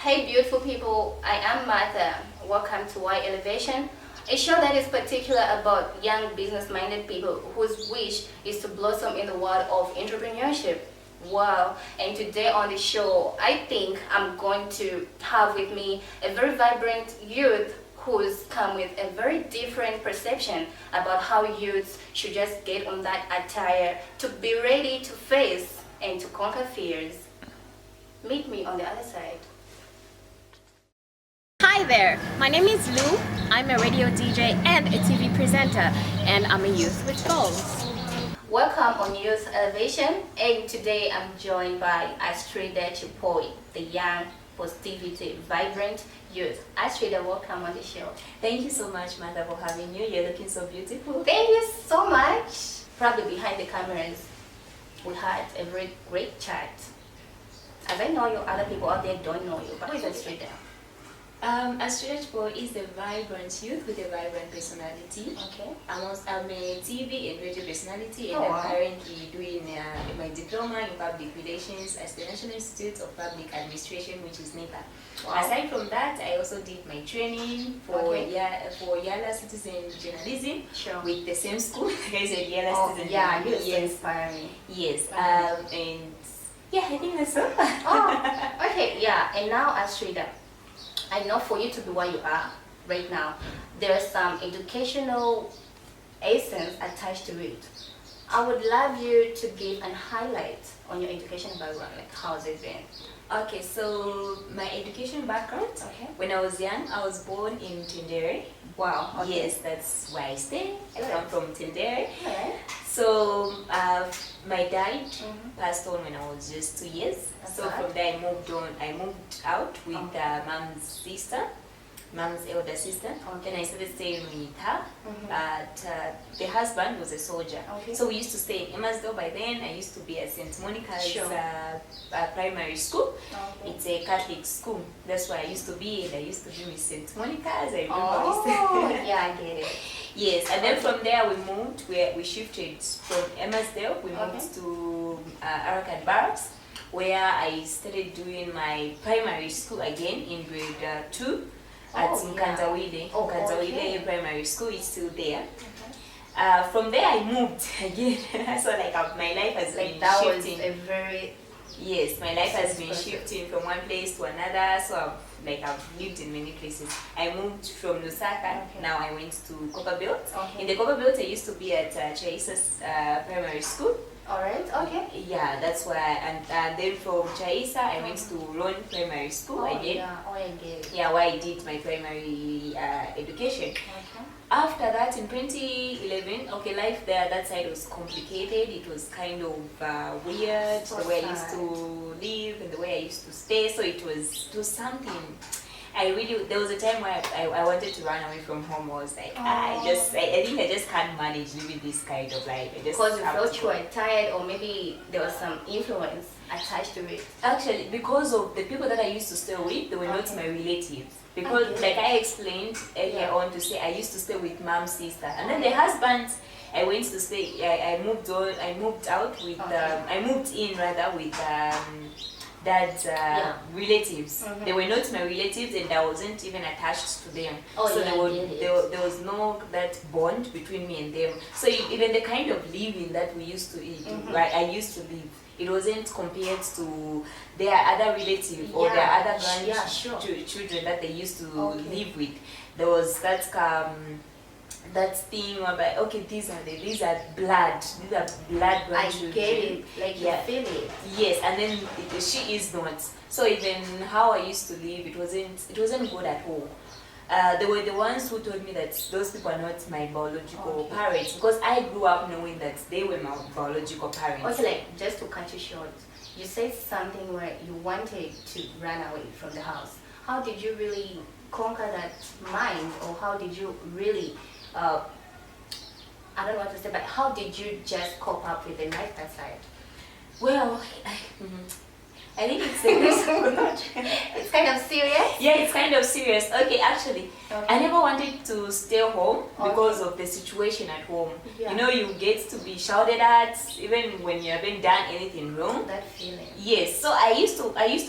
Hey beautiful people, I am Martha. Welcome to Y Elevation, a show that is particular about young business-minded people whose wish is to blossom in the world of entrepreneurship. Wow, and today on the show, I think I'm going to have with me a very vibrant youth who's come with a very different perception about how youths should just get on that attire to be ready to face and to conquer fears. Meet me on the other side. Hi there, my name is Lou. I'm a radio DJ and a TV presenter, and I'm a youth with goals. Welcome on Youth Elevation, and today I'm joined by Astrida Chipoi, the young, positivity, vibrant youth. Astrida, welcome on the show. Thank you so much, Manda, for having you. You're looking so beautiful. Thank you so much. Probably behind the cameras, we had a very great chat. As I know you, other people out there don't know you, but who is Astrida? Astrida Chipoi is a vibrant youth with a vibrant personality. Okay. I'm a TV and radio personality, and Oh, I'm wow. currently doing my diploma in public relations at the National Institute of Public Administration, which is NEPA. Wow. Aside from that, I also did my training for Okay. for Yala Citizen Journalism Sure. with the same school. I said Yala Oh, Citizen yeah, you're so Yes. inspiring. Yes. Mhm. And yeah, I think that's all. Oh, okay, yeah. And now, Astrida, I know for you to be where you are right now, there is some educational essence attached to it. I would love you to give an highlight on your educational background, like how's it been? Okay, so my education background. Okay. When I was young, I was born in Tendere. Wow. Okay. Yes, that's where I stay. I Good. come from Tendere. Alright. So my dad Mhm. passed on when I was just 2 years. That's So right. from there I moved on. I moved out with Okay. mom's sister, mom's elder sister. Okay. Then I started staying with her. Mhm. But the husband was a soldier. Okay. So we used to stay in Emersdale. By then I used to be at St. Monica's Sure. primary school. Okay. It's a Catholic school. That's where I used to be, and I used to be with St. Monica's. I remember. Oh, yeah, I get it. Yes, and then from there we moved. We shifted from Emersdale. We moved Okay. to Arakat Barracks, where I started doing my primary school again in grade 2 at Oh, yeah. Mkanzawile. Oh, Mkanzawile okay. Primary School is still there. Okay. From there I moved again. So like my life has Like been that was shifting. a very Yes, my life has been Perfect. shifting from one place to another. So I've lived in many places. I moved from Lusaka. Okay. Now I went to Copperbelt. Okay. In the Copperbelt, I used to be at Chaisa's primary school. alright, okay. Yeah, that's why. And then from Chaisa, I went to Ron Primary School Oh, again. yeah, oh, I get it. Yeah, where I did my primary education. Okay. After that, in 2011, okay, life there that side was complicated. It was kind of weird, So the way I used sad. to live and the way I used to stay. So it was something. There was a time where I wanted to run away from home. I was like, I think I just can't manage living this kind of life. I just Because you have felt to you were tired, or maybe there was some influence attached to it. Actually, because of the people that I used to stay with, they were not Okay. my relatives. Because, Okay. like I explained earlier Yeah. on, to say I used to stay with mom's sister, and then the husband, I went to stay. I moved on. I moved out with. Okay. I moved in rather with dad's Yeah. relatives. Mhm. They were not my relatives, and I wasn't even attached to them. Oh, so yeah, there, I was, get it. there was no that bond between me and them. So even the kind of living that we used to eat, Mhm. right? I used to live. It wasn't compared to their other relatives or their Yeah, other yeah, sure. children that they used to Okay. live with. There was that thing about, okay, these are blood I grandchildren. get it, like Yeah. you feel it. Yes, and then she is not. So even how I used to live, it wasn't good at all. They were the ones who told me that those people are not my biological Okay. parents, because I grew up knowing that they were my biological parents. Also, like, just to cut you short, you said something where you wanted to run away from the house. How did you really conquer that mind, or how did you really, I don't know what to say, but how did you just cope up with the life outside? Well, I think it's the grace of God. It's kind of serious. Yeah, it's kind of serious. Okay, actually, Okay. I never wanted to stay home Okay. because of the situation at home. Yeah. You know, you get to be shouted at even when you haven't done anything wrong. That feeling. Yes, so I used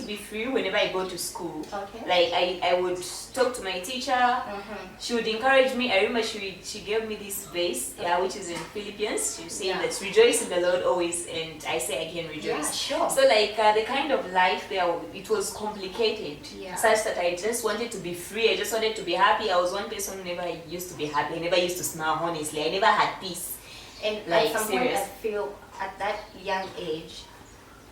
to be free whenever I go to school. Okay. Like I would talk to my teacher. Mm-hmm. She would encourage me. I remember she gave me this verse, yeah, which is in Philippians. She said Yeah. that rejoice in the Lord always, and I say again rejoice. Yeah, sure. So like the kind of life there, it was complicated, Yeah. such that I just wanted to be free. I just wanted to be happy. I was one person who never used to be happy. I never used to smile. Honestly, I never had peace. And Like, at some point, serious. I feel at that young age,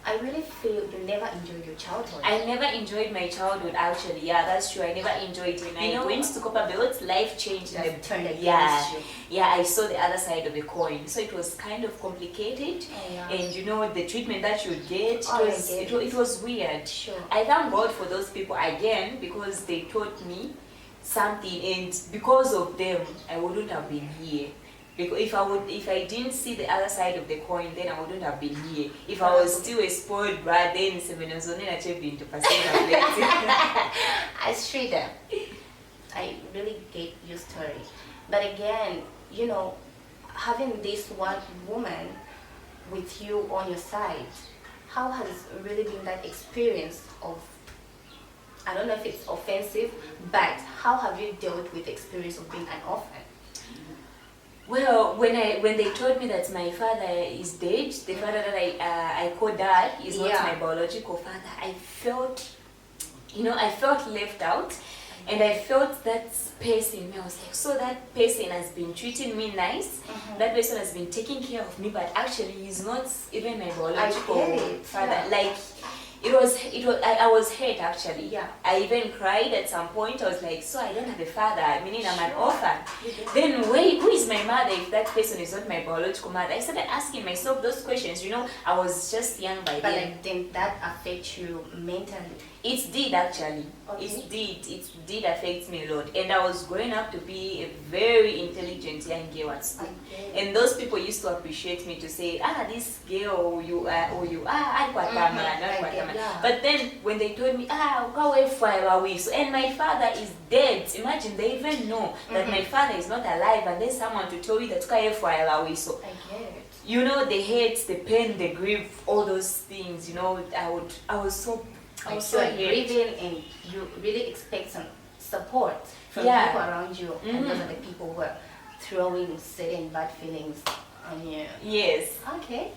I really feel you never enjoyed your childhood. I never enjoyed my childhood actually. Yeah, that's true. I never enjoyed it. When I went to Copperbelt, life changed. Just turned against yeah, you. yeah, I saw the other side of the coin. So it was kind of complicated. Oh, yeah. And you know the treatment that you get, Oh, I it was, get it was weird. Sure. I thank God for those people again because they taught me something, and because of them, I wouldn't have been here. Because if I didn't see the other side of the coin, then I wouldn't have been here. If I was still a spoiled brat, then to I street them. I really get your story. But again, you know, having this one woman with you on your side, how has really been that experience of, I don't know if it's offensive, but how have you dealt with the experience of being an orphan? Well, when they told me that my father is dead, the father that I call dad is not Yeah. my biological father, I felt, I felt left out, and I felt that space in me. I was like, so that person has been treating me nice, that person has been taking care of me, but actually he's not even my biological get it, father. yeah. Like, I was hurt actually. Yeah. I even cried at some point. I was like, so I don't have a father, meaning I'm an Sure. orphan. You get Then wait, who is my mother if that person is not my biological mother? I started asking myself those questions. I was just young by But then. like, did that affect you mentally? It did actually. Okay. It did affect me a lot. And I was growing up to be a very intelligent young girl at school. Okay. And those people used to appreciate me to say, this girl, you are, Alkwatama, Okay, yeah. But then when they told me, and my father is dead. Imagine they even know that my father is not alive, and there's someone to tell you that so I get it. the hate, the pain, the grief, all those things, I was so Like so you're hurt. grieving and you really expect some support from Yeah. people around you, and those are the people who are throwing certain bad feelings on you. Yes. Okay.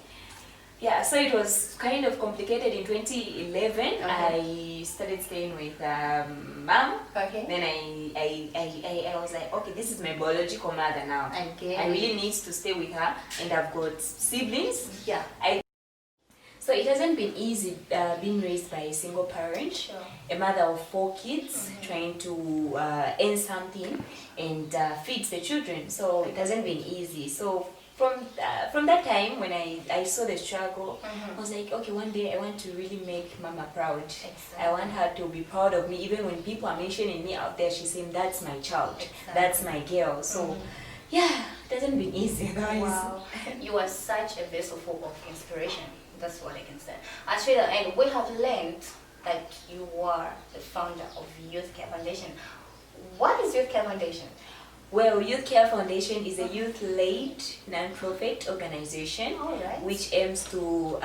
Yeah, so it was kind of complicated in 2011. Okay. I started staying with mom. Okay. Then I was like, okay, this is my biological mother now. I get I it. really need to stay with her, and I've got siblings. Yeah. So it hasn't been easy being raised by a single parent, Sure. a mother of 4 kids, trying to earn something and feed the children. So it hasn't been easy. So from that time when I saw the struggle, I was like, okay, one day I want to really make mama proud. I want her to be proud of me. Even when people are mentioning me out there, she's saying, that's my child, that's my girl. So yeah, it hasn't been easy, guys. Wow. You are such a vessel full of inspiration. That's what I can say. Ashrita, and we have learned that you are the founder of Youth Care Foundation. What is Youth Care Foundation? Well, Youth Care Foundation is a youth-led non-profit organization All right. which aims to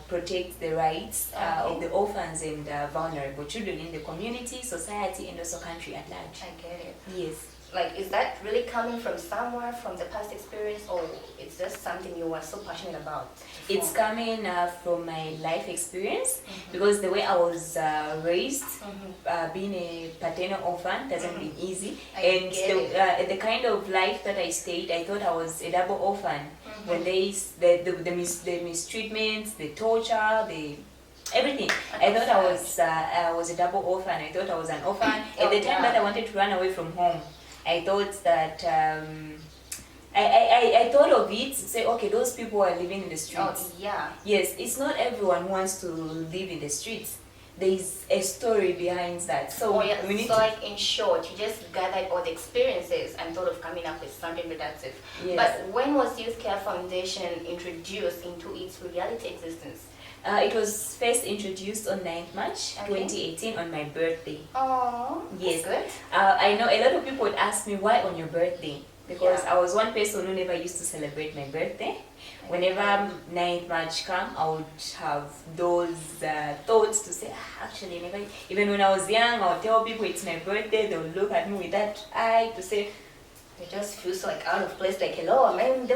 protect the rights of Okay. the orphans and vulnerable children in the community, society, and also country at large. I get it. Yes. Like, is that really coming from somewhere, from the past experience, or it's just something you are so passionate about? to It's form? coming from my life experience because the way I was raised, being a paternal orphan doesn't been easy. I And get the kind of life that I stayed, I thought I was a double orphan. When the mistreatment, the torture, everything. I thought I was a double orphan. I thought I was an orphan. At the time that I wanted to run away from home, I thought that I thought of it, say, okay, those people are living in the streets. Oh, yeah. Yes, it's not everyone who wants to live in the streets. there's a story behind that. So Oh yeah, we need so to, like in short, you just gathered all the experiences and thought of coming up with something productive. yes. But when was Youth Care Foundation introduced into its reality existence? It was first introduced on 9th March Okay. 2018 on my birthday. Oh, Yes. good. I know a lot of people would ask me why on your birthday, because Yeah. I was one person who never used to celebrate my birthday. Whenever 9th March come, I would have those thoughts to say, actually, never. Even when I was young, I would tell people it's my birthday. They would look at me with that eye to say, It just feels like out of place. Like hello, I'm in the